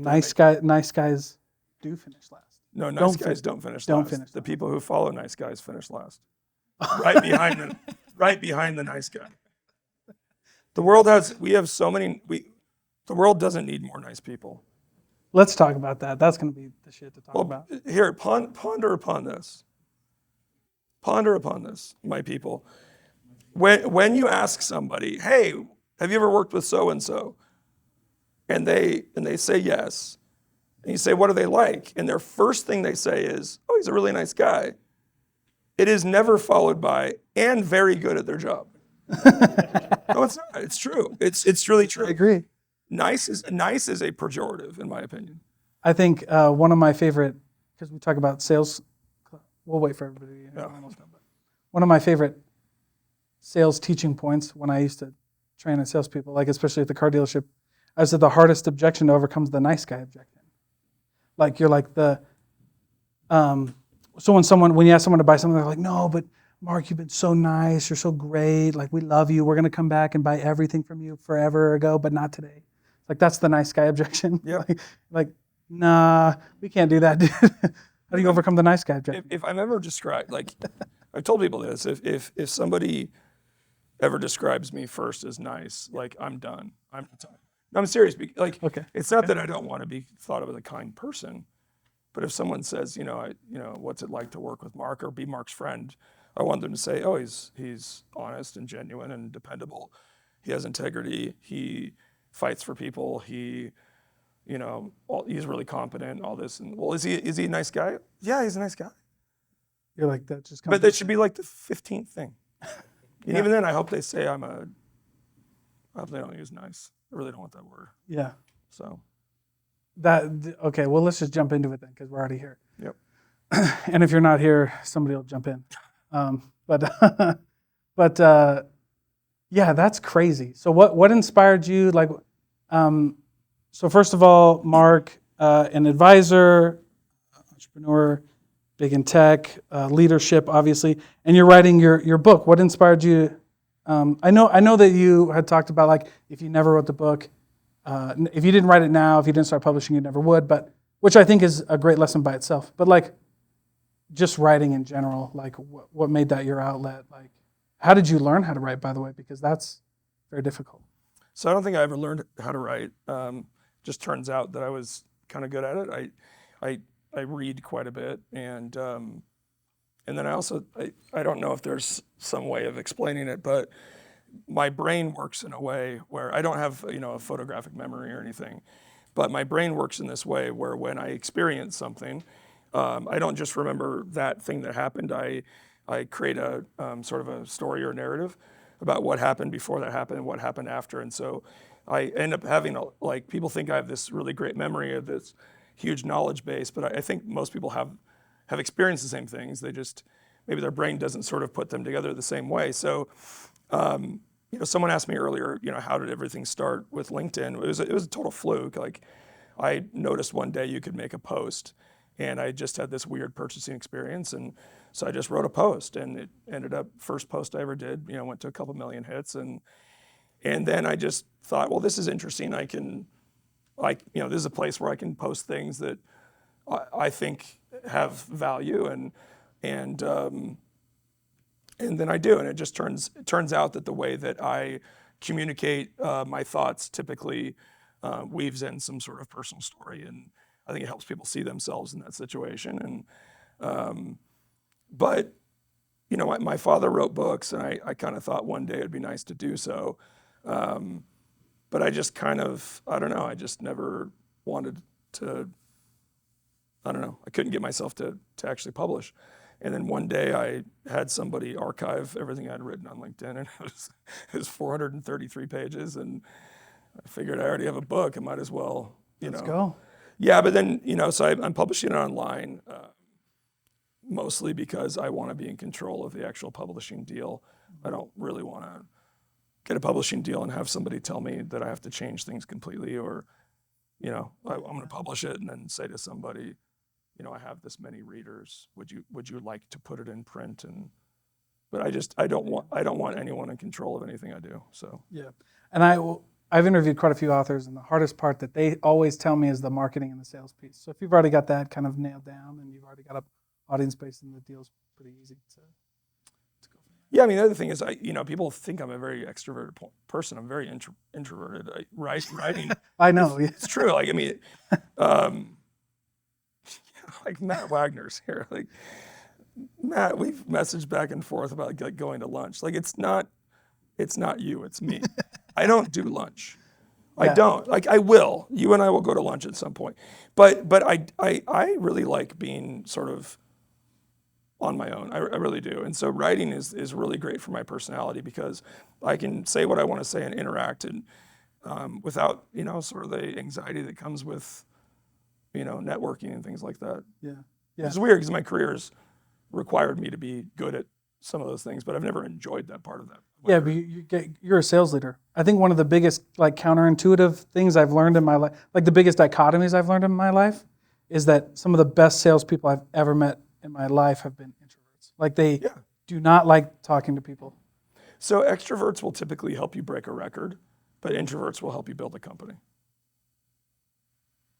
Nice guys do finish last. No, nice guys don't finish last. The people who follow nice guys finish last. Right behind the nice guy. The world doesn't need more nice people. Let's talk about that. That's going to be the shit to talk about. Here, ponder upon this. Ponder upon this, my people. When you ask somebody, hey, have you ever worked with so-and-so? And they say yes. And you say, what are they like? And their first thing they say is, oh, he's a really nice guy. It is never followed by, and very good at their job. No, it's not. It's true. It's really true. I agree. Nice is a pejorative, in my opinion. I think one of my favorite, because we talk about sales, we'll wait for everybody. One of my favorite sales teaching points when I used to train at salespeople, like especially at the car dealership, I said the hardest objection to overcome is the nice guy objection. Like you're like so when you ask someone to buy something, they're like, no, but Mark, you've been so nice, you're so great, like we love you, we're gonna come back and buy everything from you forever ago, but not today. Like that's the nice guy objection. Yeah. like, nah, we can't do that, dude. How do you overcome the nice guy objection? If I'm ever described, like I've told people this, if somebody ever describes me first as nice, like I'm done. I'm serious. Like, okay. It's not that I don't want to be thought of as a kind person, but if someone says, what's it like to work with Mark or be Mark's friend, I want them to say, oh, he's honest and genuine and dependable. He has integrity. He fights for people. He's really competent. All this. And well, is he a nice guy? Yeah, he's a nice guy. You're like that. Just. But that should be like the 15th thing. And even then, I hope they say I hope they don't use nice. I really don't want that word. Yeah. So. Okay. Well, let's just jump into it then, because we're already here. Yep. And if you're not here, somebody will jump in. Yeah, that's crazy. So what inspired you? Like, so first of all, Mark, an advisor, entrepreneur, big in tech, leadership, obviously, and you're writing your book. What inspired you? I know that you had talked about like if you never wrote the book, if you didn't write it now, if you didn't start publishing, you never would. But which I think is a great lesson by itself. But like, just writing in general, like what made that your outlet? Like, how did you learn how to write, by the way? Because that's very difficult. So I don't think I ever learned how to write. Just turns out that I was kind of good at it. I read quite a bit, and then I also I don't know if there's some way of explaining it, but my brain works in a way where I don't have a photographic memory or anything, but my brain works in this way where when I experience something, I don't just remember that thing that happened. I create a sort of a story or narrative about what happened before that happened and what happened after. And so I end up having people think I have this really great memory of this huge knowledge base, but I think most people have experienced the same things. They just, maybe their brain doesn't sort of put them together the same way. So, someone asked me earlier, how did everything start with LinkedIn? It was a total fluke. Like I noticed one day you could make a post, and I just had this weird purchasing experience, and so I just wrote a post, and it ended up first post I ever did, went to a couple million hits, and then I just thought, well, this is interesting. This is a place where I can post things that I think have value, and then I do, and it just turns out that the way that I communicate my thoughts typically weaves in some sort of personal story, and I think it helps people see themselves in that situation. And but my father wrote books, and I kind of thought one day it'd be nice to do so, but I just kind of I don't know. I just never wanted to. I don't know. I couldn't get myself to actually publish. And then one day I had somebody archive everything I'd written on LinkedIn, and it was 433 pages, and I figured I already have a book. I might as well, Let's go. Yeah, but then, so I'm publishing it online, mostly because I want to be in control of the actual publishing deal. I don't really want to get a publishing deal and have somebody tell me that I have to change things completely, or, I'm going to publish it and then say to somebody, I have this many readers. Would you like to put it in print? But I don't want anyone in control of anything I do. So yeah, and I've interviewed quite a few authors, and the hardest part that they always tell me is the marketing and the sales piece. So if you've already got that kind of nailed down, and you've already got an audience base, then the deal's pretty easy to go from there. Yeah, I mean, the other thing is, people think I'm a very extroverted person. I'm very introverted. Writing, I know. it's true. Like, I mean, um, like Matt Wagner's here. Like, Matt, we've messaged back and forth about like going to lunch. Like, it's not you, it's me. I don't do lunch. I Yeah. don't. Like, I will. You and I will go to lunch at some point. But I really like being sort of on my own. I really do. And so writing is really great for my personality because I can say what I want to say and interact and without, sort of the anxiety that comes with, networking and things like that. Yeah. Yeah. It's weird because my career's required me to be good at some of those things, but I've never enjoyed that part of that. Yeah, but you're a sales leader. I think one of the biggest like counterintuitive things I've learned in my life, like the biggest dichotomies I've learned in my life, is that some of the best salespeople I've ever met in my life have been introverts. Like they do not like talking to people. So extroverts will typically help you break a record, but introverts will help you build a company.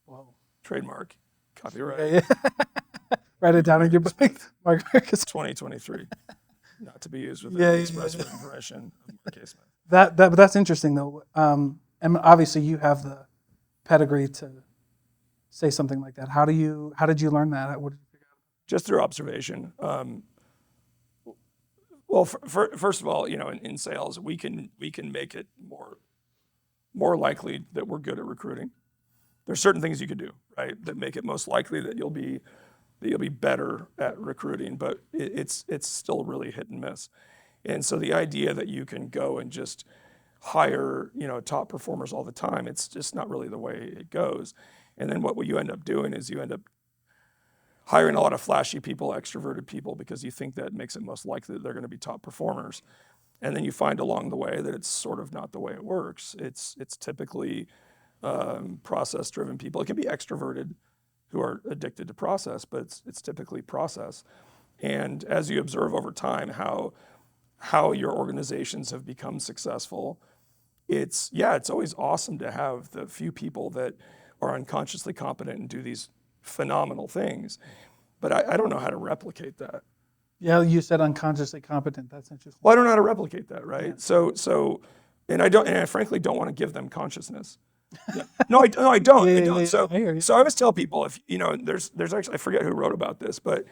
Whoa. Trademark, copyright. Yeah. Write it down in your book, Mark. 2023. Not to be used with the express written permission of Mark A. Smith. But that's interesting though. And obviously you have the pedigree to say something like that. How did you learn that? What did you figure out? Just through observation. Well, first of all, in sales, we can make it more likely that we're good at recruiting. There's certain things you could do, right, that make it most likely that you'll be better at recruiting, but it's still really hit and miss. And so the idea that you can go and just hire, top performers all the time, it's just not really the way it goes. And then what you end up doing is you end up hiring a lot of flashy people, extroverted people, because you think that makes it most likely that they're going to be top performers. And then you find along the way that it's sort of not the way it works. It's typically process-driven people. It can be extroverted who are addicted to process, but it's typically process. And as you observe over time how your organizations have become successful, it's always awesome to have the few people that are unconsciously competent and do these phenomenal things. But I don't know how to replicate that. Yeah, you said unconsciously competent. That's interesting. Well, I don't know how to replicate that, right? Yeah. So, and I frankly don't want to give them consciousness. Yeah. No, I don't. I don't. So I always tell people if there's actually I forget who wrote about this, but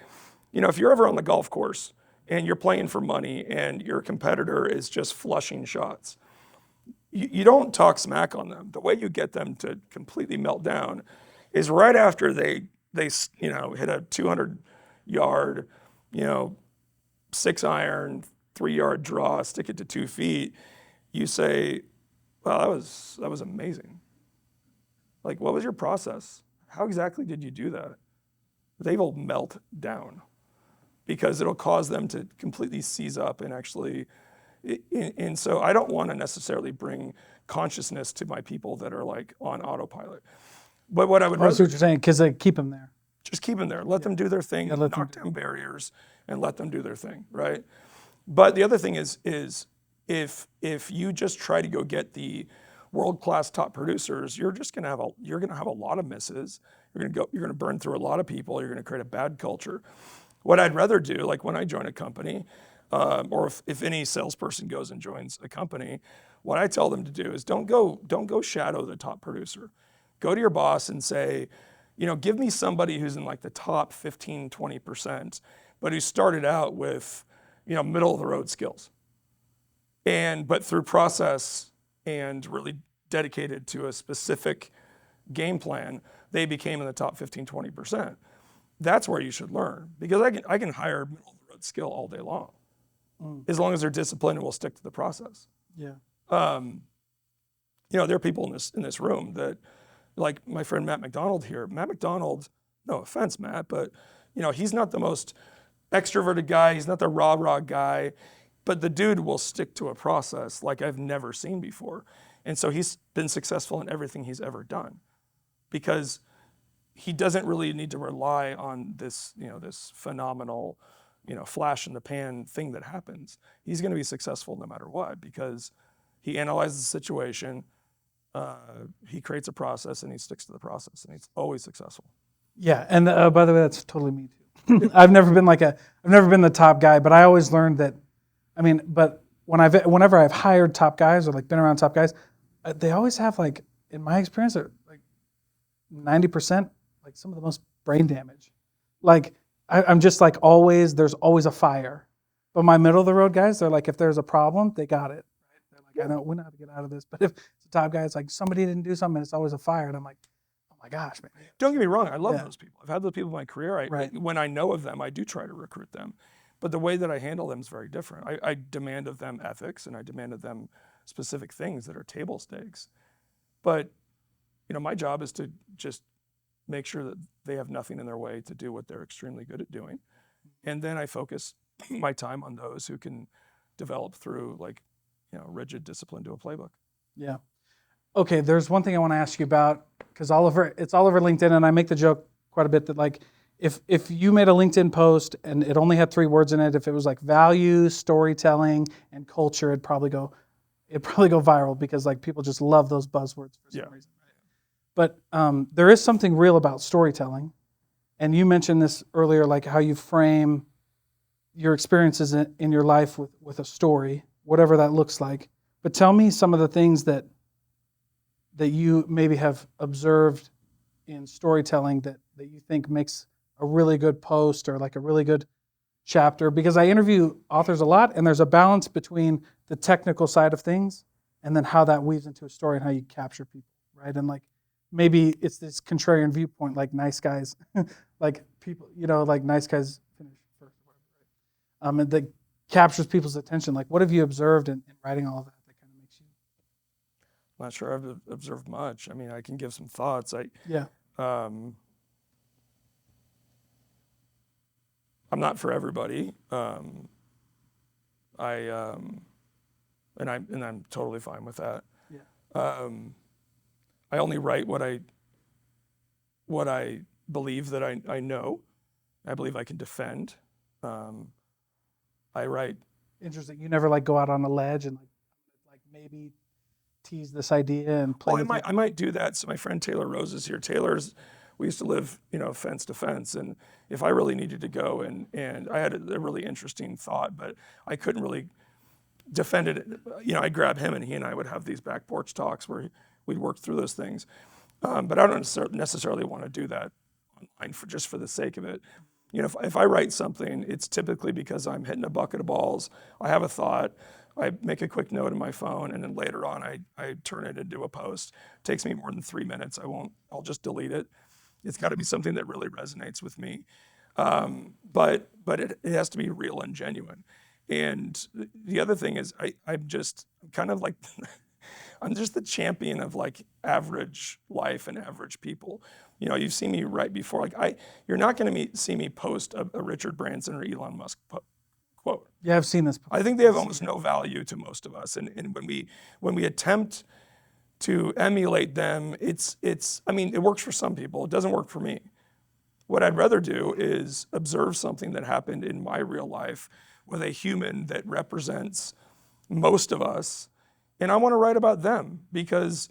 if you're ever on the golf course and you're playing for money and your competitor is just flushing shots, you don't talk smack on them. The way you get them to completely melt down is right after they hit a 200-yard 6-iron 3-yard draw, stick it to 2 feet. You say, "Well, that was amazing. Like, what was your process? How exactly did you do that?" They will melt down because it'll cause them to completely seize up and actually. And so I don't want to necessarily bring consciousness to my people that are like on autopilot. But what I would That's rather what you're saying, because they keep them there. just keep them there. Let them do their thing, Yeah, let them knock down barriers, and let them do their thing, right? But the other thing is if you just try to go get the world-class top producers, you're gonna have a lot of misses. You're gonna burn through a lot of people. You're gonna create a bad culture. What I'd rather do, like when I join a company, or if any salesperson goes and joins a company, what I tell them to do is don't go shadow the top producer. Go to your boss and say, give me somebody who's in like the top 15, 20%, but who started out with, middle of the road skills. But through process and really dedicated to a specific game plan, they became in the top 15, 20%. That's where you should learn, because I can hire middle of the road skill all day long, as long as they're disciplined and will stick to the process. Yeah. There are people in this room that, like my friend Matt McDonald here. Matt McDonald, no offense, Matt, but he's not the most extroverted guy. He's not the rah-rah guy, but the dude will stick to a process like I've never seen before. And so he's been successful in everything he's ever done, because he doesn't really need to rely on this, this phenomenal, flash in the pan thing that happens. He's going to be successful no matter what, because he analyzes the situation, he creates a process and he sticks to the process, and he's always successful. Yeah, and by the way, that's totally me too. I've never been the top guy, but I always learned that. I mean, but whenever I've hired top guys or like been around top guys, they always have like, in my experience, they're like 90% like some of the most brain damage. Like I'm just like always, there's always a fire. But my middle of the road guys, they're like, if there's a problem, they got it. Right? They're like, I know we know how to get out of this. But if it's a top guy, it's like somebody didn't do something, and it's always a fire, and I'm like, oh my gosh, man. Don't get me wrong, I love Yeah. those people. I've had those people in my career. Right. When I know of them, I do try to recruit them. But the way that I handle them is very different. I demand of them ethics, and I demand of them specific things that are table stakes. But my job is to just make sure that they have nothing in their way to do what they're extremely good at doing. And then I focus my time on those who can develop through rigid discipline to a playbook. Yeah. Okay, there's one thing I want to ask you about, because it's all over LinkedIn, and I make the joke quite a bit that like if you made a LinkedIn post and it only had 3 words in it, if it was like values, storytelling, and culture, it'd probably go viral because like people just love those buzzwords for some reason. But there is something real about storytelling, and you mentioned this earlier, like how you frame your experiences in your life with a story, whatever that looks like. But tell me some of the things that you maybe have observed in storytelling that you think makes a really good post or like a really good chapter. Because I interview authors a lot, and there's a balance between the technical side of things and then how that weaves into a story and how you capture people, right? And like maybe it's this contrarian viewpoint, like nice guys, like people, like nice guys finish first, whatever, right? And that captures people's attention. Like, what have you observed in writing all of that kind of makes you? I'm not sure I've observed much. I mean, I can give some thoughts. I'm not for everybody. And I'm totally fine with that. Yeah. I only write what I believe that I know. I believe I can defend. I write. Interesting. You never like go out on a ledge and like maybe tease this idea and play. I might do that. So my friend Taylor Rose is here. We used to live, fence to fence, and if I really needed to go and I had a really interesting thought, but I couldn't really defend it. I'd grab him and he and I would have these back porch talks where we'd work through those things. But I don't necessarily want to do that online for the sake of it. If I write something, it's typically because I'm hitting a bucket of balls. I have a thought. I make a quick note in my phone, and then later on, I turn it into a post. It takes me more than 3 minutes. I'll just delete it. It's got to be something that really resonates with me. But it has to be real and genuine. And the other thing is I'm just kind of like, I'm just the champion of like average life and average people. You've seen me write before. You're not going to see me post a Richard Branson or Elon Musk quote. Yeah, I've seen this before. I think they have almost no value to most of us. And when we attempt to emulate them, it works for some people. It doesn't work for me. What I'd rather do is observe something that happened in my real life with a human that represents most of us. And I want to write about them because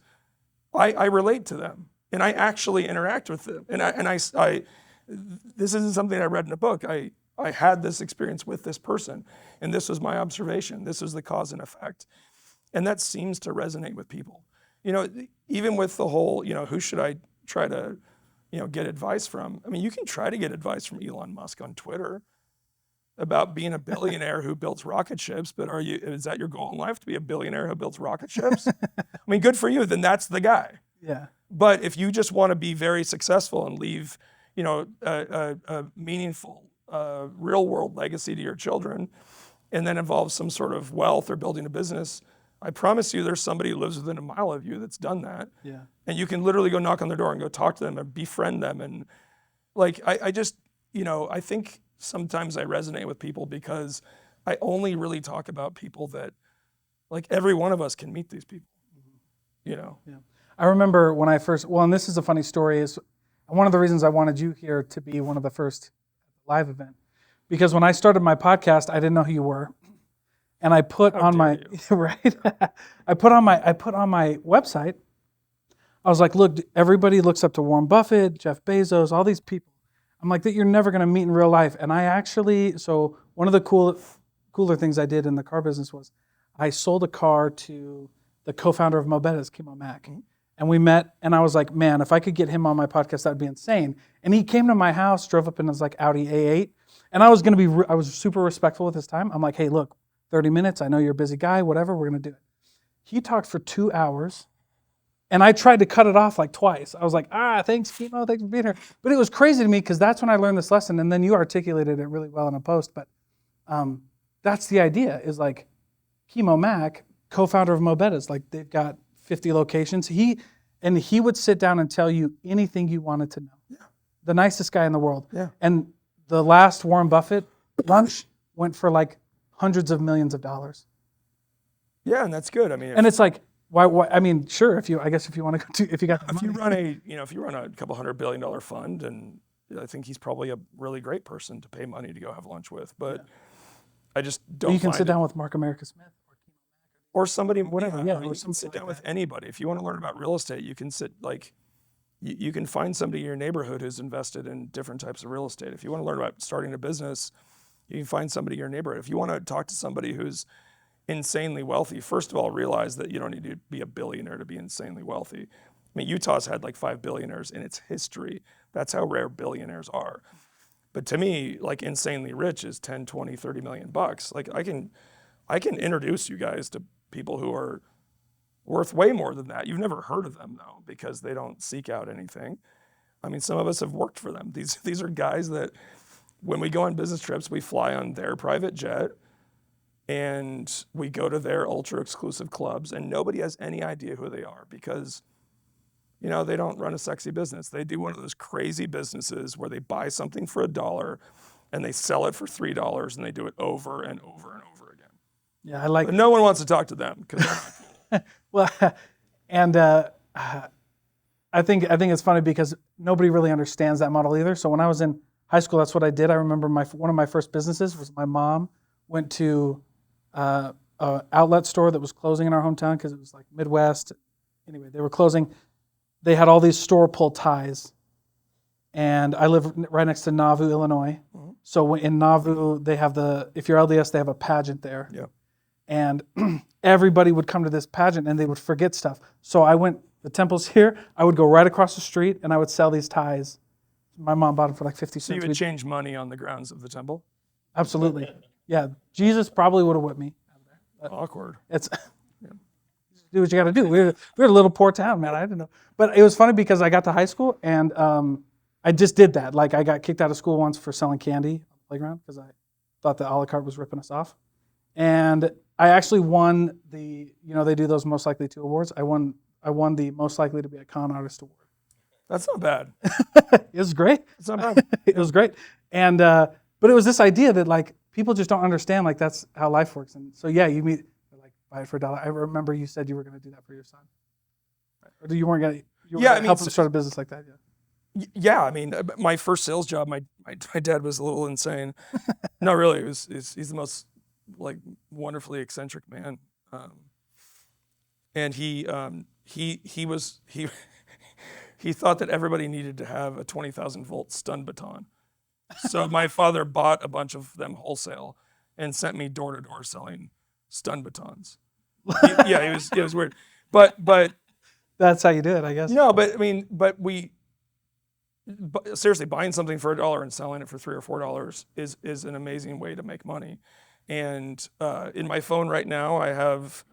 I relate to them and I actually interact with them. And this isn't something I read in a book. I had this experience with this person, and this was my observation. This was the cause and effect. And that seems to resonate with people. Even with the whole, who should I try to, get advice from? I mean, you can try to get advice from Elon Musk on Twitter about being a billionaire who builds rocket ships, but is that your goal in life, to be a billionaire who builds rocket ships? I mean, good for you, then that's the guy. Yeah. But if you just want to be very successful and leave, a meaningful, real world legacy to your children, and then involves some sort of wealth or building a business, I promise you there's somebody who lives within a mile of you that's done that. Yeah. And you can literally go knock on their door and go talk to them and befriend them. And I just, I think sometimes I resonate with people because I only really talk about people that, every one of us can meet these people, Yeah. I remember when I first, and this is a funny story, is one of the reasons I wanted you here to be one of the first live event, because when I started my podcast, I didn't know who you were. And I put on my right. I put on my website I was like, look, everybody looks up to Warren Buffett, Jeff Bezos, all these people. I'm like, that you're never going to meet in real life. And I actually, so one of the cooler things I did in the car business was I sold a car to the co-founder of Mobetta's, Kimo Mack. And we met, and I was like, man, if I could get him on my podcast, that'd be insane. And he came to my house, drove up in his like Audi A8, and I was I was super respectful with his time. I'm like, hey, look, 30 minutes, I know you're a busy guy, whatever, we're gonna do it. He talked for 2 hours, and I tried to cut it off like twice. I was like, thanks, Kimo, thanks for being here. But it was crazy to me because that's when I learned this lesson, and then you articulated it really well in a post. But that's the idea, is like Kimo Mack, co-founder of Mobetta's, like they've got 50 locations. He would sit down and tell you anything you wanted to know. Yeah. The nicest guy in the world. Yeah. And the last Warren Buffett lunch went for like hundreds of millions of dollars. Yeah, and that's good. I mean, and it's like, why? I mean, sure. If you want to go to, if you got the if you run if you run a couple $100 billion fund, and I think he's probably a really great person to pay money to go have lunch with. But I just don't. You can sit down with Mark America Smith. Or somebody, whatever, you can sit down with anybody. If you want to learn about real estate, you can you can find somebody in your neighborhood who's invested in different types of real estate. If you want to learn about starting a business, you can find somebody in your neighborhood. If you want to talk to somebody who's insanely wealthy, first of all, realize that you don't need to be a billionaire to be insanely wealthy. I mean, Utah's had like 5 billionaires in its history. That's how rare billionaires are. But to me, like insanely rich is 10, 20, 30 million bucks. Like I can introduce you guys to people who are worth way more than that. You've never heard of them though, because they don't seek out anything. I mean, some of us have worked for them. These are guys that when we go on business trips, we fly on their private jet and we go to their ultra exclusive clubs, and nobody has any idea who they are because, they don't run a sexy business. They do one of those crazy businesses where they buy something for $1 and they sell it for $3, and they do it over and over and over again. Yeah, I like. But no one wants to talk to them because. Well, and I think it's funny because nobody really understands that model either. So when I was in high school, that's what I did. I remember one of my first businesses was my mom went to an outlet store that was closing in our hometown because it was like Midwest. Anyway, they were closing. They had all these store pull ties, and I live right next to Nauvoo, Illinois. Mm-hmm. So in Nauvoo, they have if you're LDS, they have a pageant there. Yeah. And everybody would come to this pageant and they would forget stuff. So the temple's here, I would go right across the street and I would sell these ties. My mom bought them for like 50 cents. So you would change money on the grounds of the temple? Absolutely. Yeah, Jesus probably would have whipped me out of there. Awkward. It's do what you got to do. We're a little poor town, man. I didn't know. But it was funny because I got to high school and I just did that. Like I got kicked out of school once for selling candy on the playground because I thought the a la carte was ripping us off. And I actually won they do those most likely to awards. I won the most likely to be a con artist award. That's not bad. It was great. It's not bad. It was great. And but it was this idea that like people just don't understand like that's how life works. And so yeah, you meet like buy it for $1. I remember you said you were going to do that for your son, or you weren't going to help him start a business like that. Yeah. Yeah, I mean, my first sales job, my dad was a little insane. No, really, he's the most like wonderfully eccentric man, and he thought that everybody needed to have a 20,000 volt stun baton. So my father bought a bunch of them wholesale and sent me door to door selling stun batons. It was weird, but that's how you do it, I guess. No, but I mean, seriously, buying something for $1 and selling it for $3 or $4 is an amazing way to make money. And in my phone right now, I have,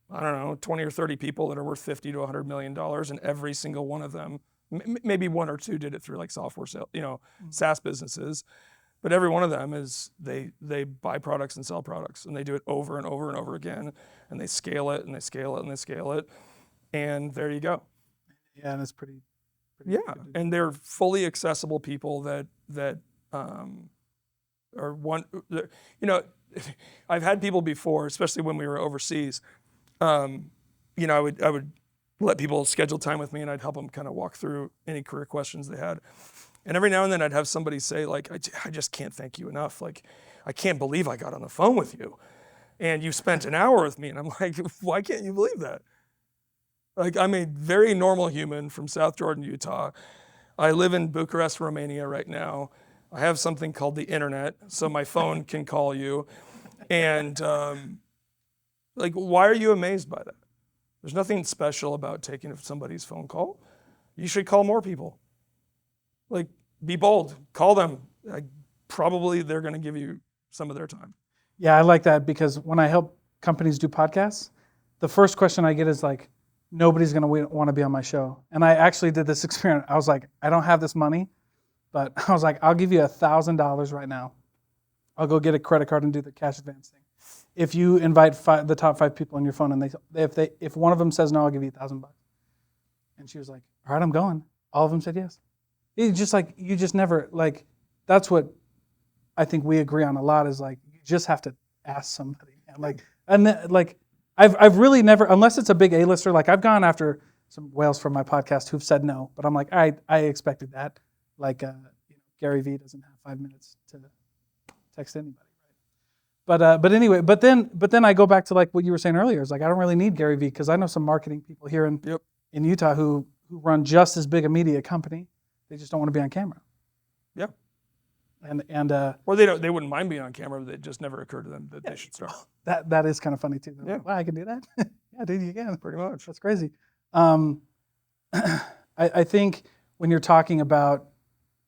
I don't know, 20 or 30 people that are worth $50 to $100 million, and every single one of them, maybe one or two did it through like software sale, SaaS businesses, but every one of them is they buy products and sell products, and they do it over and over and over again, and they scale it and they scale it and they scale it, and there you go. Yeah, and it's pretty yeah, and they're fully accessible people that are one. I've had people before, especially when we were overseas. I would let people schedule time with me, and I'd help them kind of walk through any career questions they had. And every now and then, I'd have somebody say, like, I just can't thank you enough. Like, I can't believe I got on the phone with you, and you spent an hour with me. And I'm like, why can't you believe that? Like, I'm a very normal human from South Jordan, Utah. I live in Bucharest, Romania right now. I have something called the internet, so my phone can call you. And like, why are you amazed by that? There's nothing special about taking somebody's phone call. You should call more people. Like, be bold, call them. Probably they're going to give you some of their time. Yeah, I like that because when I help companies do podcasts, the first question I get is like, nobody's going to want to be on my show. And I actually did this experiment. I was like, I don't have this money, but I was like, I'll give you $1,000 right now. I'll go get a credit card and do the cash advance thing. If you invite the top 5 people on your phone, and if one of them says no, I'll give you $1,000. And she was like, all right, I'm going. All of them said yes. It's just like, you just never, like, that's what I think we agree on a lot is like, you just have to ask somebody. I've really never, unless it's a big A-lister, like I've gone after some whales from my podcast who've said no, but I'm like, all right, I expected that. Like, Gary Vee doesn't have 5 minutes to text anybody, right? But anyway, but then I go back to like what you were saying earlier. It's like, I don't really need Gary Vee because I know some marketing people here in Utah who run just as big a media company. They just don't want to be on camera. Yeah. And or they wouldn't mind being on camera, but it just never occurred to them that they should start. That is kind of funny too. Yeah. Wow, I can do that. Yeah, dude, you can. Pretty much. That's crazy. I think when you're talking about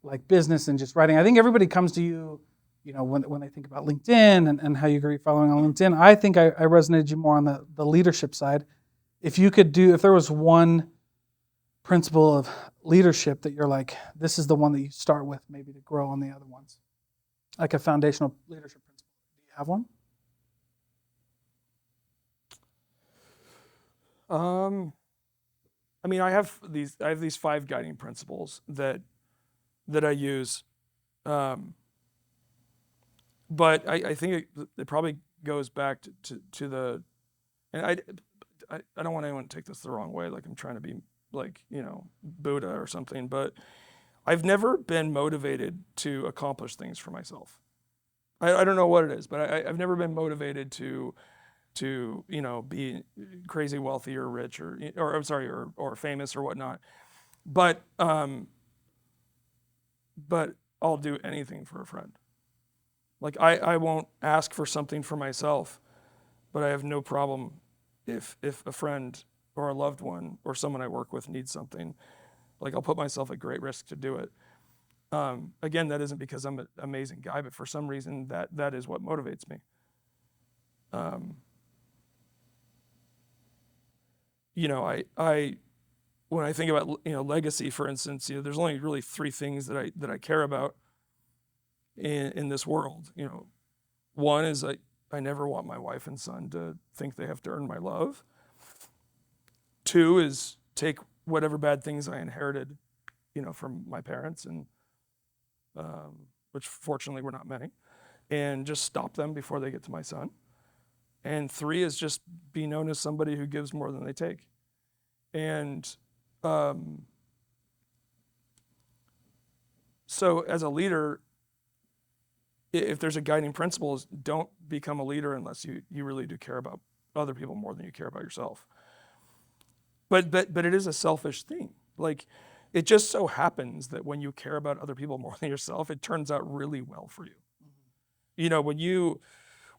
like business and just writing, I think everybody comes to you, when they think about LinkedIn and how you agree following on LinkedIn. I think I resonated you more on the leadership side. If there was one principle of leadership that you're like, this is the one that you start with maybe to grow on the other ones, like a foundational leadership principle. Do you have one? I mean, I have these 5 guiding principles that I use, but I think it probably goes back to the, and I don't want anyone to take this the wrong way, like I'm trying to be like, Buddha or something, but I've never been motivated to accomplish things for myself. I don't know what it is, but I've never been motivated to be crazy wealthy or rich or I'm sorry, or famous or whatnot. But I'll do anything for a friend. Like I won't ask for something for myself, but I have no problem if a friend or a loved one or someone I work with needs something. Like I'll put myself at great risk to do it. Again, that isn't because I'm an amazing guy, but for some reason that is what motivates me. I when I think about legacy, for instance, there's only really 3 things that I care about in this world. One is I never want my wife and son to think they have to earn my love. 2 is take whatever bad things I inherited, from my parents, and which fortunately were not many, and just stop them before they get to my son. And 3 is just be known as somebody who gives more than they take. And so as a leader, if there's a guiding principle, is don't become a leader unless you really do care about other people more than you care about yourself. But it is a selfish thing. Like, it just so happens that when you care about other people more than yourself, it turns out really well for you. Mm-hmm.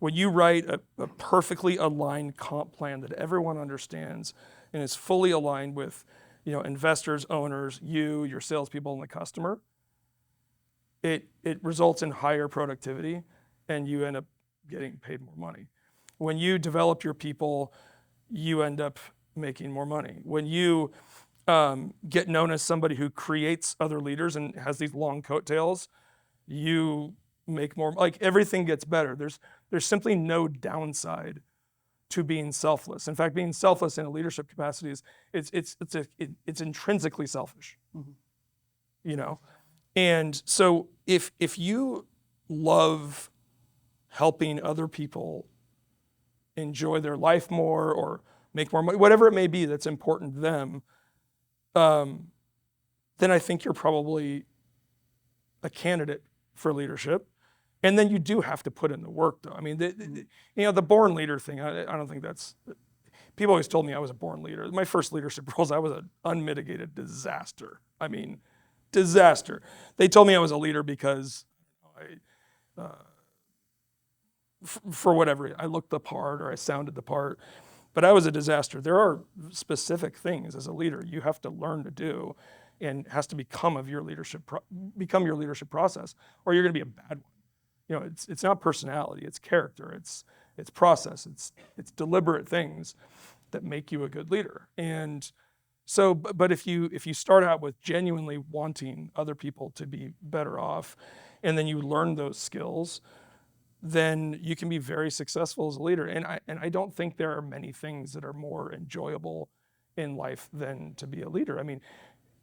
When you write a perfectly aligned comp plan that everyone understands and is fully aligned with, investors, owners, your salespeople, and the customer, it results in higher productivity, and you end up getting paid more money. When you develop your people, you end up making more money. When you get known as somebody who creates other leaders and has these long coattails, you make more. Like, everything gets better. There's simply no downside to being selfless. In fact, being selfless in a leadership capacity is it's intrinsically selfish. Mm-hmm. And so if you love helping other people enjoy their life more or make more money, whatever it may be that's important to them, then I think you're probably a candidate for leadership. And then you do have to put in the work, though. I mean, the born leader thing, I don't think that's, people always told me I was a born leader. My first leadership roles, I was an unmitigated disaster. I mean, disaster. They told me I was a leader because for whatever, I looked the part or I sounded the part, but I was a disaster. There are specific things as a leader you have to learn to do, and has to become your leadership process, or you're going to be a bad one. You know, it's not personality, it's character, it's process, it's deliberate things that make you a good leader. And so, but if you start out with genuinely wanting other people to be better off, and then you learn those skills, then you can be very successful as a leader. And I don't think there are many things that are more enjoyable in life than to be a leader. I mean,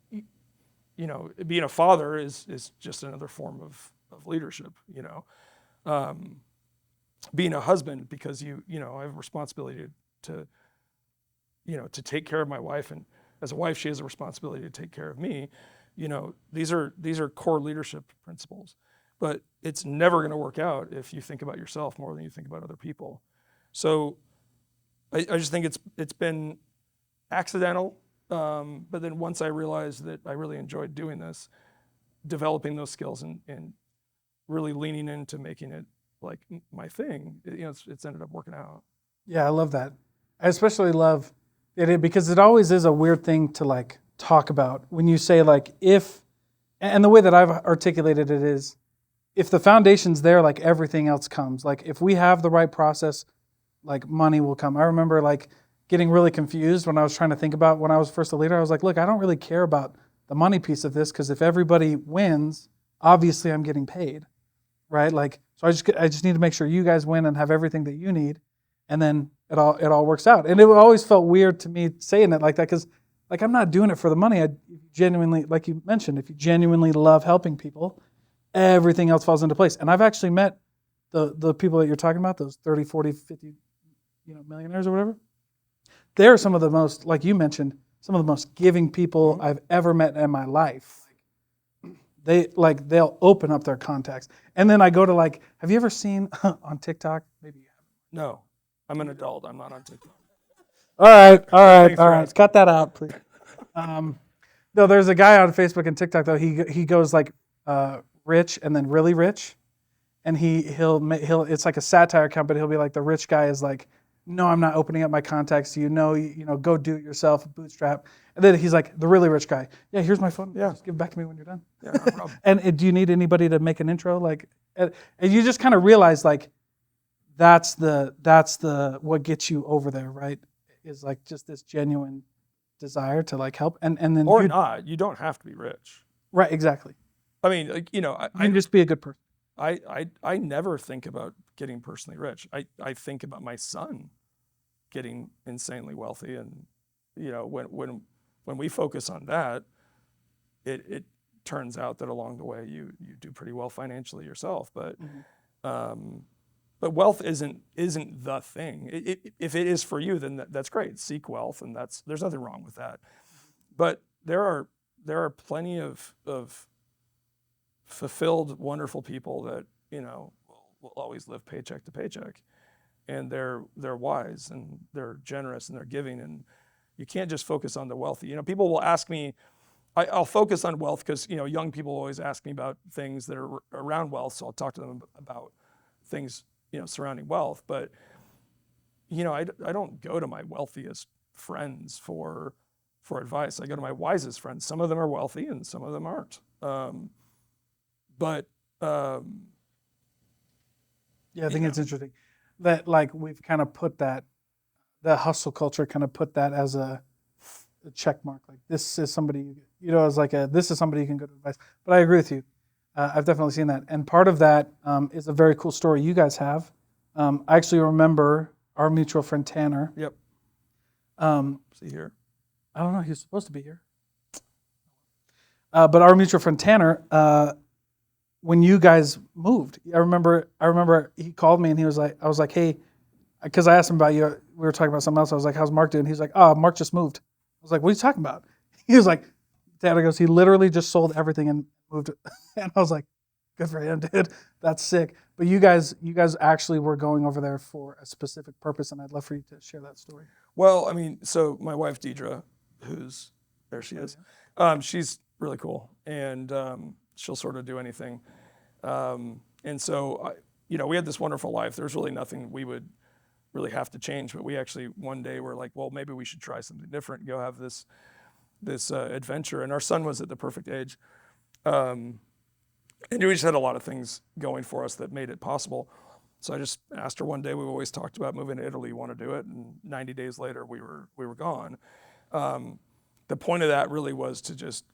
you know, being a father is just another form of leadership, you know. Being a husband, because you know, I have a responsibility to take care of my wife, and as a wife, she has a responsibility to take care of me. You know, these are core leadership principles. But it's never going to work out if you think about yourself more than you think about other people. So I just think it's been accidental. But then once I realized that I really enjoyed doing this, developing those skills and really leaning into making it like my thing, you know, it's ended up working out. Yeah, I love that. I especially love it because it always is a weird thing to like talk about when you say like if, and the way that I've articulated it is, if the foundation's there, like everything else comes. Like if we have the right process, like money will come. I remember like getting really confused when I was trying to think about when I was first a leader. I was like, look, I don't really care about the money piece of this, because if everybody wins, obviously I'm getting paid, right? Like, so I just need to make sure you guys win and have everything that you need, and then it all works out. And it always felt weird to me saying it like that, because like I'm not doing it for the money. I genuinely, like you mentioned, if you genuinely love helping people, everything else falls into place. And I've actually met the people that you're talking about, those 30, 40, 50, millionaires or whatever. They're some of the most, like you mentioned, some of the most giving people I've ever met in my life. They'll open up their contacts. And then I go to like, have you ever seen on TikTok? Maybe you haven't. No, I'm an adult. I'm not on TikTok. All right. Cut that out, please. No, there's a guy on Facebook and TikTok though. He goes like rich and then really rich, and he'll it's like a satire account, but he'll be like, the rich guy is like, no, I'm not opening up my contacts to you. No, go do it yourself, bootstrap. And then he's like, the really rich guy, yeah, here's my phone. Yeah, just give it back to me when you're done. Yeah, no problem. And do you need anybody to make an intro? Like, and you just kind of realize like, that's the what gets you over there, right? Is like just this genuine desire to like help, and then or not. You don't have to be rich. Right, exactly. I mean, like, you can just be a good person. I never think about getting personally rich. I think about my son getting insanely wealthy, and when we focus on that, it turns out that along the way you do pretty well financially yourself. But but wealth isn't the thing. If it is for you, then that's great. Seek wealth, and there's nothing wrong with that. But there are plenty of fulfilled, wonderful people that will always live paycheck to paycheck, and they're wise and they're generous and they're giving, and you can't just focus on the wealthy. People will ask me, I'll focus on wealth because young people always ask me about things that are around wealth, so I'll talk to them about things surrounding wealth. But I don't go to my wealthiest friends for advice. I go to my wisest friends. Some of them are wealthy and some of them aren't. Yeah, I think it's interesting that like we've kind of put that, the hustle culture kind of put that as a check mark. Like this is somebody, as like this is somebody you can go to advice. But I agree with you. I've definitely seen that. And part of that is a very cool story you guys have. I actually remember our mutual friend Tanner. Yep. Is he here? I don't know. He was supposed to be here. But our mutual friend Tanner, when you guys moved, I remember he called me and I was like, hey, because I asked him about you. We were talking about something else. I was like, how's Mark doing? He's like, oh, Mark just moved. I was like, what are you talking about? He was like, Tanner goes, he literally just sold everything and moved. And I was like, Good for him, dude. That's sick. But you guys actually were going over there for a specific purpose, and I'd love for you to share that story. Well, I mean, so my wife Deidre, who's there, she is. She's really cool, and she'll sort of do anything. And so, we had this wonderful life. There's really nothing we would really have to change. But we actually one day were like, well, maybe we should try something different. Go have this adventure. And our son was at the perfect age. And we just had a lot of things going for us that made it possible. So I just asked her one day. We've always talked about moving to Italy. Want to do it? And 90 days later, we were gone. The point of that really was to just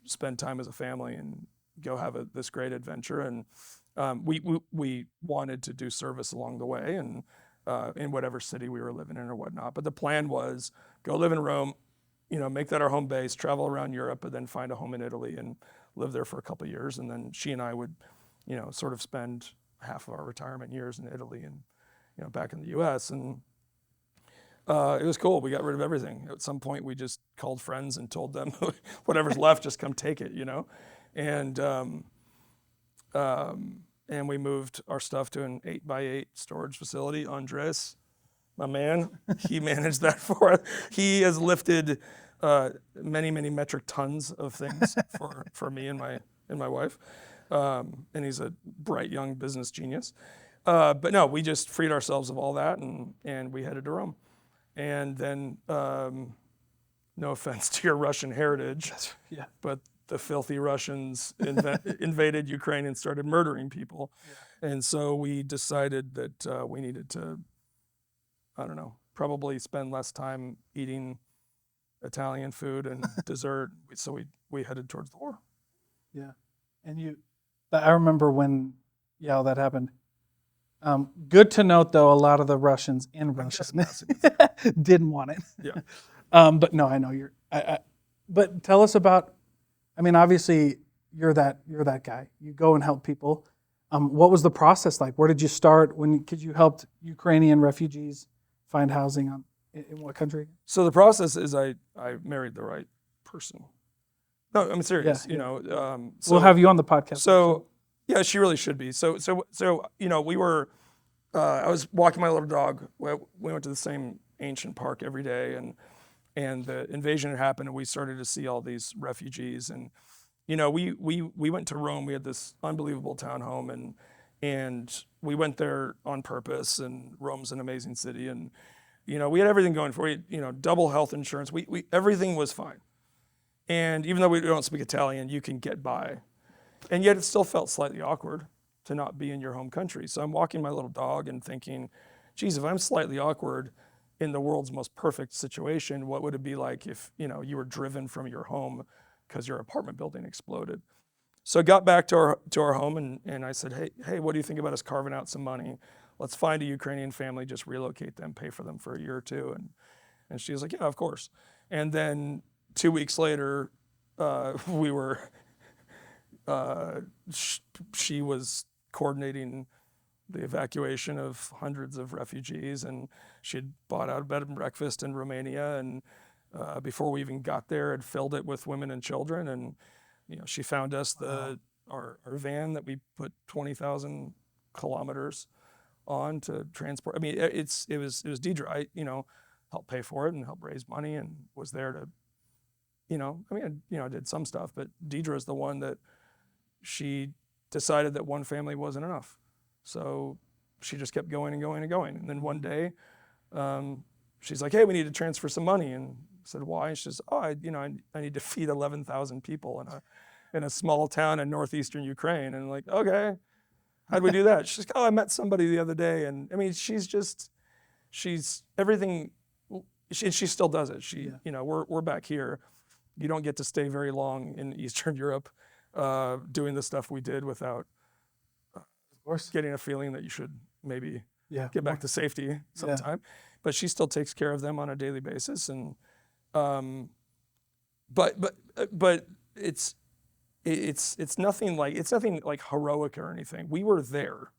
spend time as a family and go have this great adventure. And we wanted to do service along the way, and in whatever city we were living in or whatnot. But the plan was go live in Rome, make that our home base, travel around Europe, but then find a home in Italy and live there for a couple of years. And then she and I would, sort of spend half of our retirement years in Italy and, back in the U.S. And it was cool. We got rid of everything. At some point, we just called friends and told them, whatever's left, just come take it, And we moved our stuff to an 8x8 storage facility. Andres, my man, he managed that for us. He has lifted many, many metric tons of things for me and my wife. And he's a bright young business genius. But no, we just freed ourselves of all that and we headed to Rome. And then, no offense to your Russian heritage, but the filthy Russians invaded Ukraine and started murdering people. Yeah. And so we decided that we needed to, probably spend less time eating Italian food and dessert. So we headed towards the war. Yeah. And I remember when, all that happened. Good to note, though, a lot of the Russians in Russia didn't want it. Yeah. But no, I know you're. But tell us about. I mean, obviously, you're that guy. You go and help people. What was the process like? Where did you start? Because you helped Ukrainian refugees find housing in what country? So the process is I married the right person. No, I'm serious. Yeah. So we'll have you on the podcast. So yeah, she really should be. So we were. I was walking my little dog. We went to the same ancient park every day, and the invasion had happened, and we started to see all these refugees. And we went to Rome. We had this unbelievable townhome, and we went there on purpose. And Rome's an amazing city, and we had everything going for it. Double health insurance. We everything was fine. And even though we don't speak Italian, you can get by. And yet it still felt slightly awkward to not be in your home country. So I'm walking my little dog and thinking, geez, if I'm slightly awkward in the world's most perfect situation, what would it be like if you were driven from your home because your apartment building exploded? So I got back to our home and I said, hey, what do you think about us carving out some money? Let's find a Ukrainian family, just relocate them, pay for them for a year or two. And she was like, yeah, of course. And then 2 weeks later, we were. She was coordinating the evacuation of hundreds of refugees, and she'd bought out a bed and breakfast in Romania, and before we even got there, had filled it with women and children. And she found us our van that we put 20,000 kilometers on to transport. I mean, it was Deidre. I helped pay for it and helped raise money and was there to. I did some stuff, but Deidre is the one that she decided that one family wasn't enough. So she just kept going and going and going. And then one day, she's like, hey, we need to transfer some money. And I said, why? And she says, I need to feed 11,000 people in a small town in northeastern Ukraine. And I'm like, okay, how'd we do that? She's like, I met somebody the other day. And I mean, she's everything. She still does it. We're back here. You don't get to stay very long in Eastern Europe doing the stuff we did without getting a feeling that you should maybe get back to safety sometime. Yeah. But she still takes care of them on a daily basis. And but it's nothing like heroic or anything. We were there.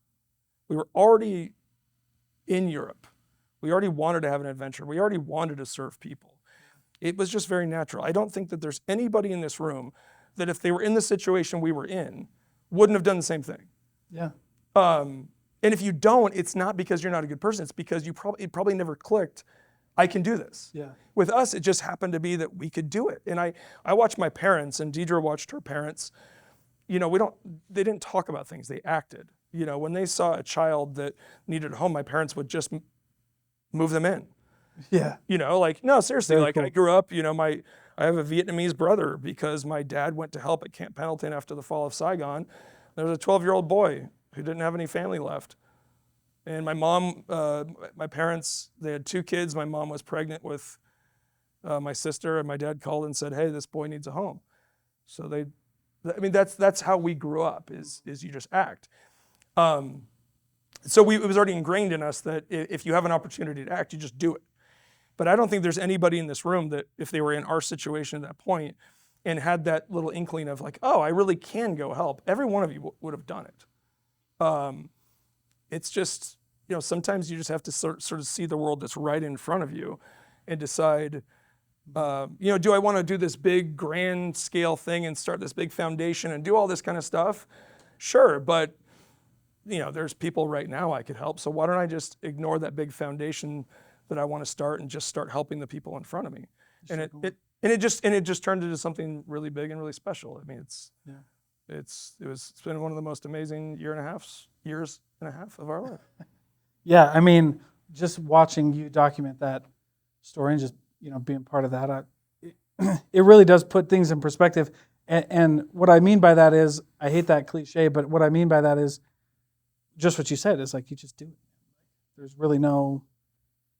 We were already in Europe. We already wanted to have an adventure. We already wanted to serve people. It was just very natural. I don't think that there's anybody in this room that if they were in the situation we were in wouldn't have done the same thing. Yeah. And if you don't, it's not because you're not a good person. It's because it probably never clicked. I can do this. Yeah. With us, it just happened to be that we could do it. And I watched my parents, and Deidre watched her parents. They didn't talk about things, they acted. When they saw a child that needed a home, my parents would just move them in. Yeah. No, seriously, Very cool. I grew up, I have a Vietnamese brother because my dad went to help at Camp Pendleton after the fall of Saigon. There was a 12-year-old boy who didn't have any family left. And my mom, my parents, they had 2 kids. My mom was pregnant with my sister, and my dad called and said, hey, this boy needs a home. So that's how we grew up, is you just act. So it was already ingrained in us that if you have an opportunity to act, you just do it. But I don't think there's anybody in this room that if they were in our situation at that point and had that little inkling of like, oh, I really can go help, every one of you would have done it. It's just, sometimes you just have to sort of see the world that's right in front of you and decide, do I want to do this big grand scale thing and start this big foundation and do all this kind of stuff? Sure, but there's people right now I could help. So why don't I just ignore that big foundation that I want to start and just start helping the people in front of me? And it just turned into something really big and really special. I mean, it's been one of the most amazing years and a half of our life. Yeah, I mean, just watching you document that story and just being part of that, it really does put things in perspective. And what I mean by that is, I hate that cliche, but what I mean by that is just what you said. Is like you just do it. There's really no,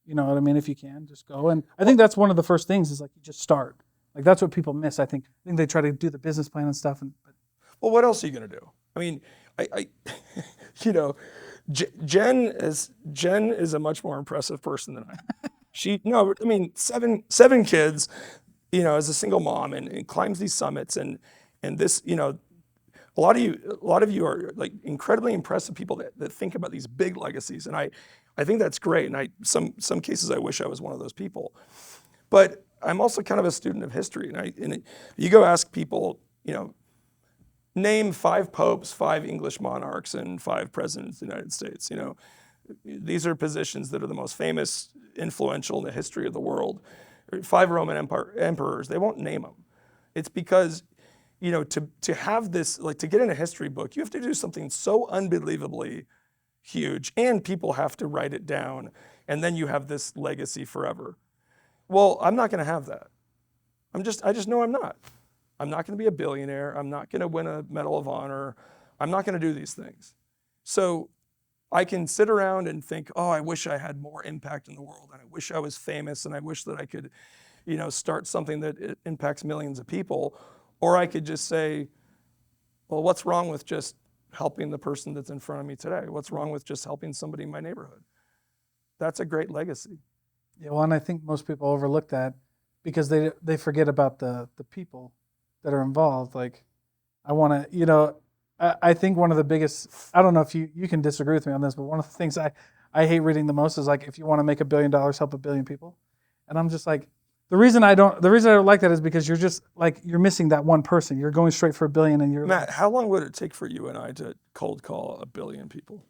you know what I mean. If you can, just go. And I think that's one of the first things is like you just start. Like that's what people miss. I think they try to do the business plan and stuff. Well, what else are you gonna do? I mean, Jen is a much more impressive person than I am. Seven kids, as a single mom and climbs these summits and this, a lot of you are like incredibly impressive people that think about these big legacies. And I think that's great. And some cases I wish I was one of those people. But I'm also kind of a student of history. And you go ask people, name 5 popes, 5 English monarchs, and 5 presidents of the United States. These are positions that are the most famous, influential in the history of the world. 5 Roman emperors, they won't name them. It's because, to have this, like to get in a history book, you have to do something so unbelievably huge, and people have to write it down, and then you have this legacy forever. Well, I'm not going to have that. I just know I'm not. I'm not going to be a billionaire. I'm not going to win a Medal of Honor. I'm not going to do these things. So I can sit around and think, oh, I wish I had more impact in the world, and I wish I was famous, and I wish that I could, start something that impacts millions of people. Or I could just say, well, what's wrong with just helping the person that's in front of me today? What's wrong with just helping somebody in my neighborhood? That's a great legacy. Yeah, well, and I think most people overlook that because they forget about the people that are involved. Like, I want to, I think one of the biggest, I don't know if you can disagree with me on this, but one of the things I hate reading the most is like, if you want to make $1 billion, help 1 billion people. And I'm just like, the reason I don't like that is because you're just like, you're missing that one person. You're going straight for 1 billion and you're Matt, how long would it take for you and I to cold call 1 billion people?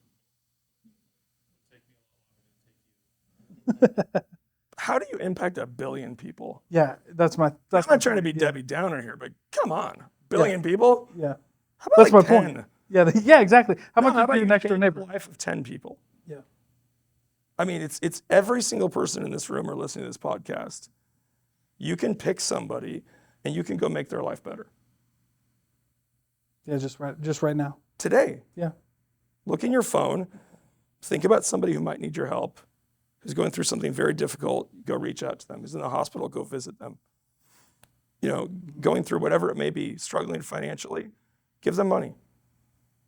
How do you impact 1 billion people? Yeah, that's I'm not trying to be Debbie Downer here, but come on, 1 billion people? Yeah. How about That's like my 10? point. Yeah, exactly. How How about about your you next change door neighbor? the life of 10 people? Yeah. I mean, it's every single person in this room or listening to this podcast. You can pick somebody and you can go make their life better. Yeah, just right now. Today. Yeah. Look in your phone, think about somebody who might need your help, who's going through something very difficult, go reach out to them. Who's in the hospital, go visit them. Going through whatever it may be, struggling financially, give them money.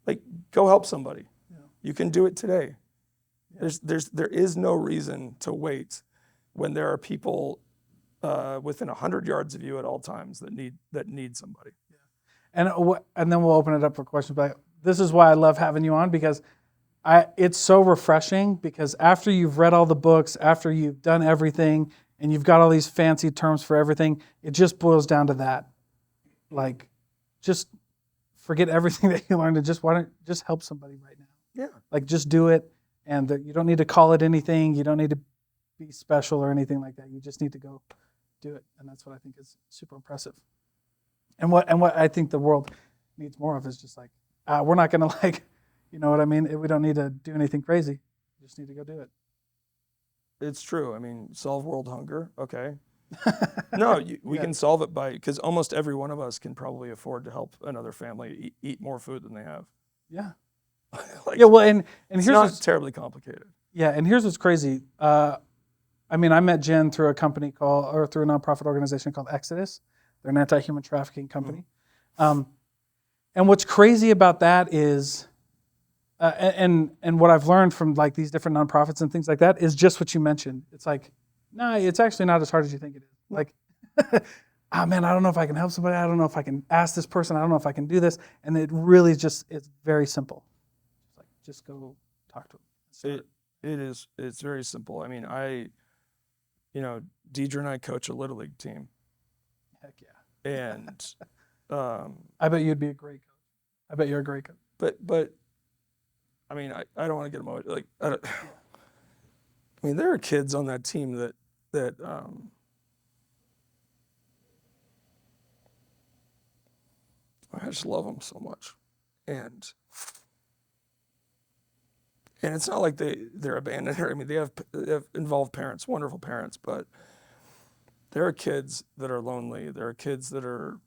Like, go help somebody. Yeah. You can do it today. Yeah. There is no reason to wait when there are people within 100 yards of you at all times that need somebody. Yeah. And then we'll open it up for questions. But this is why I love having you on, because it's so refreshing, because after you've read all the books, after you've done everything, and you've got all these fancy terms for everything, it just boils down to that. Like, just forget everything that you learned and just just help somebody right now. Yeah. Like just do it, and you don't need to call it anything. You don't need to be special or anything like that. You just need to go do it, and that's what I think is super impressive. And what I think the world needs more of is just like we're not going to like, you know what I mean? We don't need to do anything crazy. We just need to go do it. It's true. I mean, solve world hunger. Okay. No, we can solve it because almost every one of us can probably afford to help another family eat more food than they have. Yeah. Like, Yeah. Well, and it's here's not terribly complicated. Yeah, and here's what's crazy. I mean, I met Jen through a company through a nonprofit organization called Exodus. They're an anti-human trafficking company. And what's crazy about that is, and what I've learned from like these different nonprofits and things like that is just what you mentioned. It's like, no, it's actually not as hard as you think it is. Like, man, I don't know if I can help somebody. I don't know if I can ask this person. I don't know if I can do this. And it really it's very simple. It's like, just go talk to them. It's very simple. I mean, Deidre and I coach a Little League team. Heck yeah. And I bet you'd be a great coach. I bet you're a great coach. But I mean, I don't want to get emotional. Like, I mean, there are kids on that team that I just love them so much, and it's not like they're abandoned. I mean, they have involved parents, wonderful parents, but there are kids that are lonely. There are kids that are,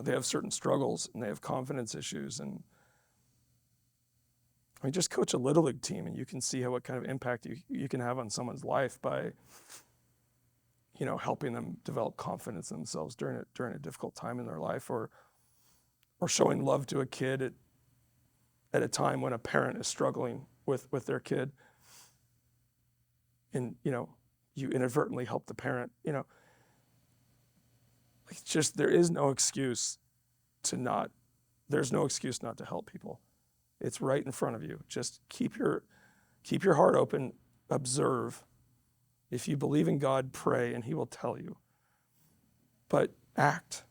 they have certain struggles and they have confidence issues. And I mean, just coach a Little League team and you can see what kind of impact you can have on someone's life by, helping them develop confidence in themselves during a difficult time in their life, or showing love to a kid at a time when a parent is struggling with their kid. And, you inadvertently help the parent, it's just, there's no excuse not to help people. It's right in front of you. Just keep your heart open, observe. If you believe in God, pray, and He will tell you. But act.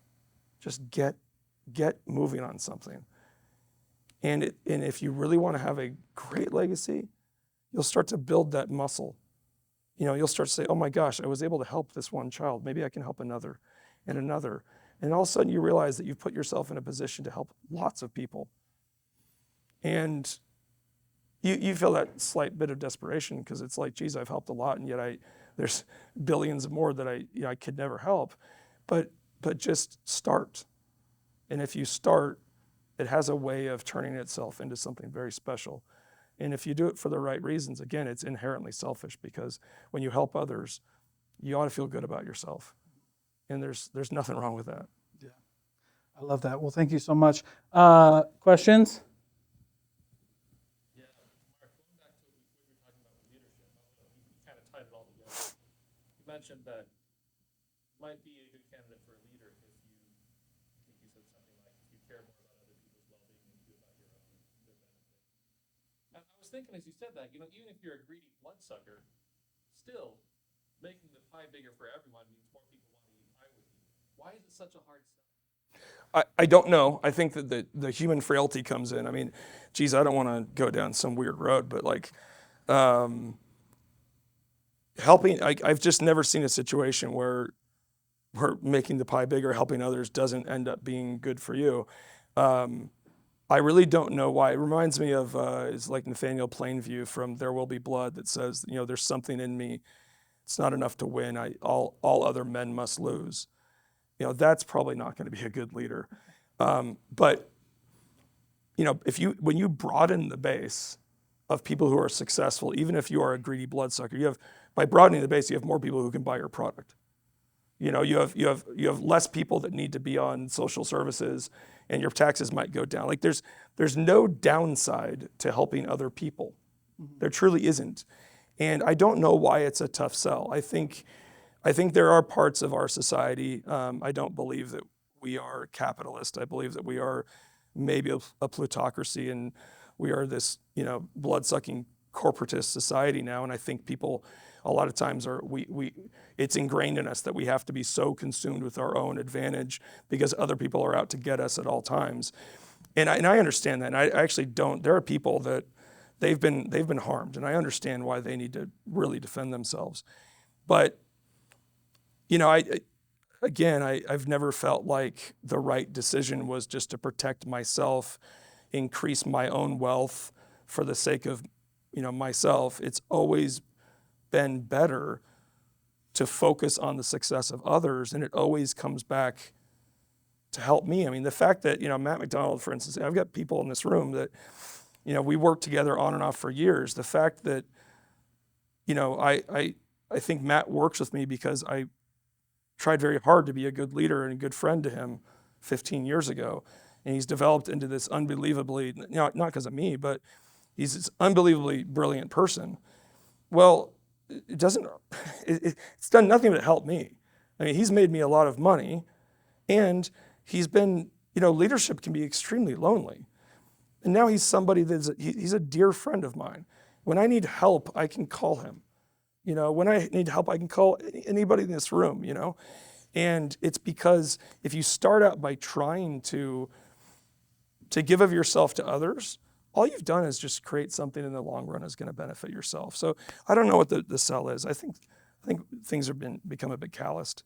Just get moving on something. And if you really want to have a great legacy, you'll start to build that muscle. You'll start to say, oh my gosh, I was able to help this one child. Maybe I can help another and another. And all of a sudden you realize that you've put yourself in a position to help lots of people. And you feel that slight bit of desperation because it's like, geez, I've helped a lot, and yet there's billions more that I could never help. But just start. And if you start, it has a way of turning itself into something very special. And if you do it for the right reasons, again, it's inherently selfish, because when you help others, you ought to feel good about yourself. And there's nothing wrong with that. Yeah, I love that. Well, thank you so much. Questions? Yeah, Mark, going back to what you were talking about with leadership, you kind of tied it all together. You mentioned that you might be a good candidate for a leader if you, I think you said something like, if you care more about other people's well-being than you do about your own, their benefit. And I was thinking as you said that, even if you're a greedy bloodsucker, still making the pie bigger for everyone means more people want to eat pie with you. Why is it such a hard sell? I don't know. I think that the human frailty comes in. I mean, geez, I don't want to go down some weird road, but like helping, I've just never seen a situation where making the pie bigger, helping others doesn't end up being good for you. I really don't know why. It reminds me of, it's like Nathaniel Plainview from There Will Be Blood that says, there's something in me. It's not enough to win. All other men must lose. That's probably not going to be a good leader. But when you broaden the base of people who are successful, even if you are a greedy bloodsucker, by broadening the base, you have more people who can buy your product. You have less people that need to be on social services, and your taxes might go down. Like there's no downside to helping other people. Mm-hmm. There truly isn't. And I don't know why it's a tough sell. I think there are parts of our society. I don't believe that we are capitalist. I believe that we are maybe a plutocracy, and we are this, blood-sucking corporatist society now, and I think people a lot of times it's ingrained in us that we have to be so consumed with our own advantage because other people are out to get us at all times. And I understand that. And I actually don't. There are people that they've been harmed, and I understand why they need to really defend themselves. But I've never felt like the right decision was just to protect myself, increase my own wealth for the sake of myself. It's always been better to focus on the success of others, and it always comes back to help me. I mean, the fact that Matt McDonald, for instance, I've got people in this room that we worked together on and off for years. The fact that I think Matt works with me because I tried very hard to be a good leader and a good friend to him 15 years ago, and he's developed into this unbelievably, not because of me, but he's this unbelievably brilliant person. Well, it's done nothing but help me. I mean, he's made me a lot of money, and he's been, leadership can be extremely lonely. And now he's somebody he's a dear friend of mine. When I need help, I can call him. When I need help, I can call anybody in this room, And it's because if you start out by trying to give of yourself to others, all you've done is just create something in the long run is going to benefit yourself. So I don't know what the sell is. I think things have become a bit calloused,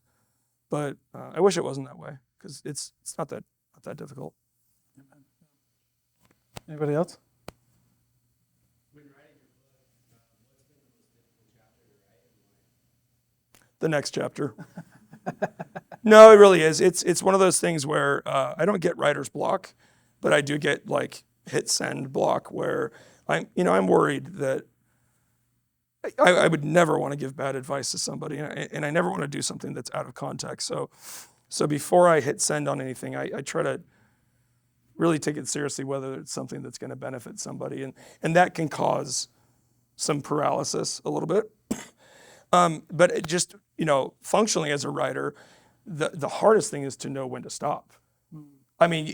but I wish it wasn't that way because it's not that difficult. Anybody else? When writing your book, what's been the most difficult chapter to write and why? The next chapter. No, it really is. It's one of those things where I don't get writer's block, but I do get like hit send block where I'm worried that I would never want to give bad advice to somebody, and I never want to do something that's out of context. So before I hit send on anything, I try to really take it seriously whether it's something that's going to benefit somebody, and that can cause some paralysis a little bit. But it just, functionally as a writer, the hardest thing is to know when to stop. I mean,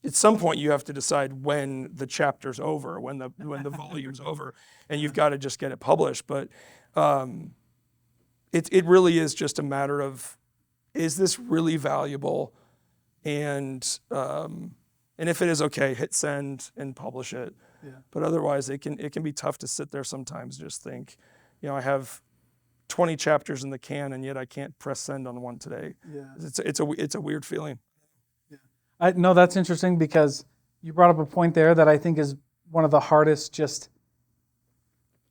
at some point you have to decide when the chapter's over, when the volume's over, and you've got to just get it published. But it really is just a matter of, is this really valuable? And if it is, okay, hit send and publish it. Yeah. But otherwise, it can be tough to sit there sometimes and just think, I have 20 chapters in the can, and yet I can't press send on one today. Yeah. It's a weird feeling. Yeah. No, that's interesting because you brought up a point there that I think is one of the hardest just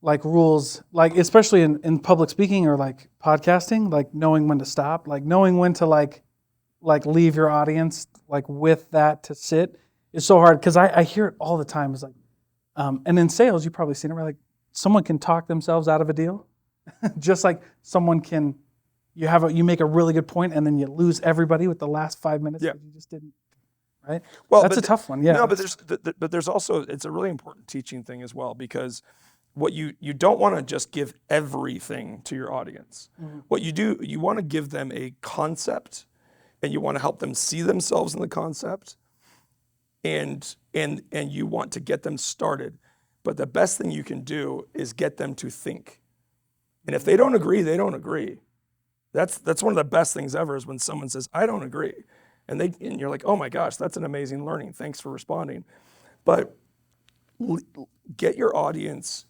like rules, like especially in public speaking or like podcasting, like knowing when to stop, like knowing when to like leave your audience like with that to sit is so hard because I hear it all the time. It's like, and in sales, you've probably seen it where like someone can talk themselves out of a deal, just like someone can. You make a really good point and then you lose everybody with the last 5 minutes that you just didn't. Right? Well, that's a tough one. Yeah. No, but there's also, it's a really important teaching thing as well, because what you don't want to just give everything to your audience. Mm-hmm. What you do, you want to give them a concept, and you want to help them see themselves in the concept, and you want to get them started. But the best thing you can do is get them to think. And if they don't agree, they don't agree. That's one of the best things ever is when someone says, I don't agree. And you're like, oh my gosh, that's an amazing learning. Thanks for responding. But get your audience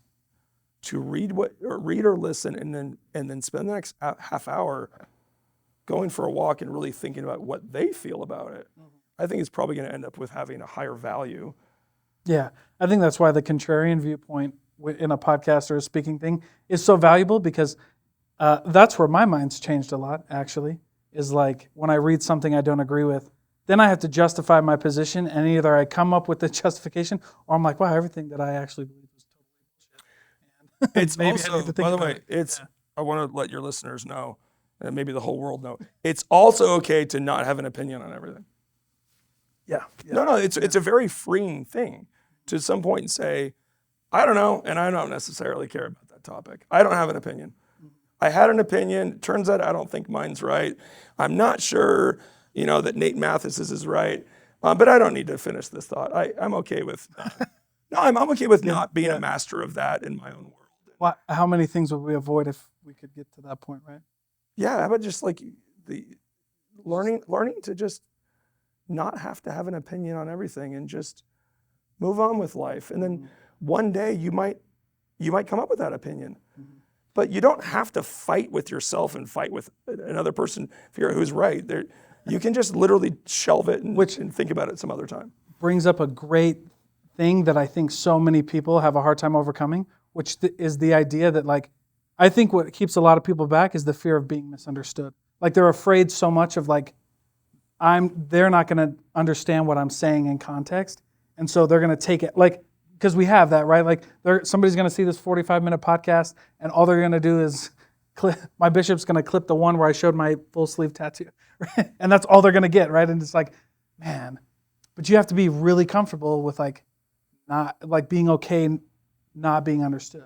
to read or listen, and then spend the next half hour going for a walk and really thinking about what they feel about it. Mm-hmm. I think it's probably going to end up with having a higher value. Yeah, I think that's why the contrarian viewpoint in a podcast or a speaking thing is so valuable, because that's where my mind's changed a lot, actually, is like when I read something I don't agree with, then I have to justify my position, and either I come up with the justification or I'm like, wow, everything that I actually believe is totally bullshit. It's maybe also, by the way, I want to let your listeners know, and maybe the whole world know, it's also okay to not have an opinion on everything. Yeah. No, it's a very freeing thing to at some point say, I don't know, and I don't necessarily care about that topic. I don't have an opinion. I had an opinion. Turns out I don't think mine's right. I'm not sure, that Nate Mathis's is right, but I don't need to finish this thought. I'm okay with No, I'm okay with not being a master of that in my own world. How many things would we avoid if we could get to that point, right? Yeah, but just like the learning to just not have to have an opinion on everything and just move on with life. And then one day you might come up with that opinion. But you don't have to fight with yourself and fight with another person to figure out who's right. You can just literally shelve it and think about it some other time. Brings up a great thing that I think so many people have a hard time overcoming, which is the idea that, like, I think what keeps a lot of people back is the fear of being misunderstood. Like, they're afraid so much of, like, they're not going to understand what I'm saying in context, and so they're going to take it, like, because we have that, right? Like, somebody's going to see this 45-minute podcast, and all they're going to do is my bishop's going to clip the one where I showed my full sleeve tattoo, right? And that's all they're going to get, right? And it's like, man, but you have to be really comfortable with, like, not, like, being okay not being understood.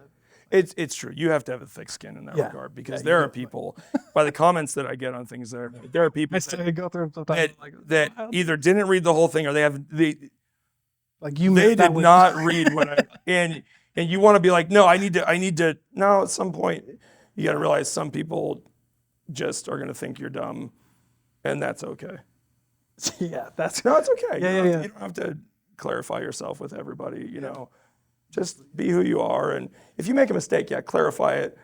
It's true. You have to have a thick skin in that regard, because there are people, by the comments that I get on things, there are people that either didn't read the whole thing, or they did not read what I and you want to be like, no, I need to. No, at some point you got to realize some people just are going to think you're dumb, and that's okay. Yeah, it's okay. Yeah, You don't have to clarify yourself with everybody. Just be who you are, and if you make a mistake, clarify it.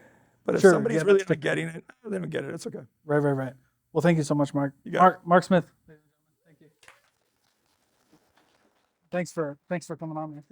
But if somebody's really not getting it, they don't get it. It's okay. Right. Well, thank you so much, Mark. You got Mark Smith. Thank you. Thanks for coming on, man.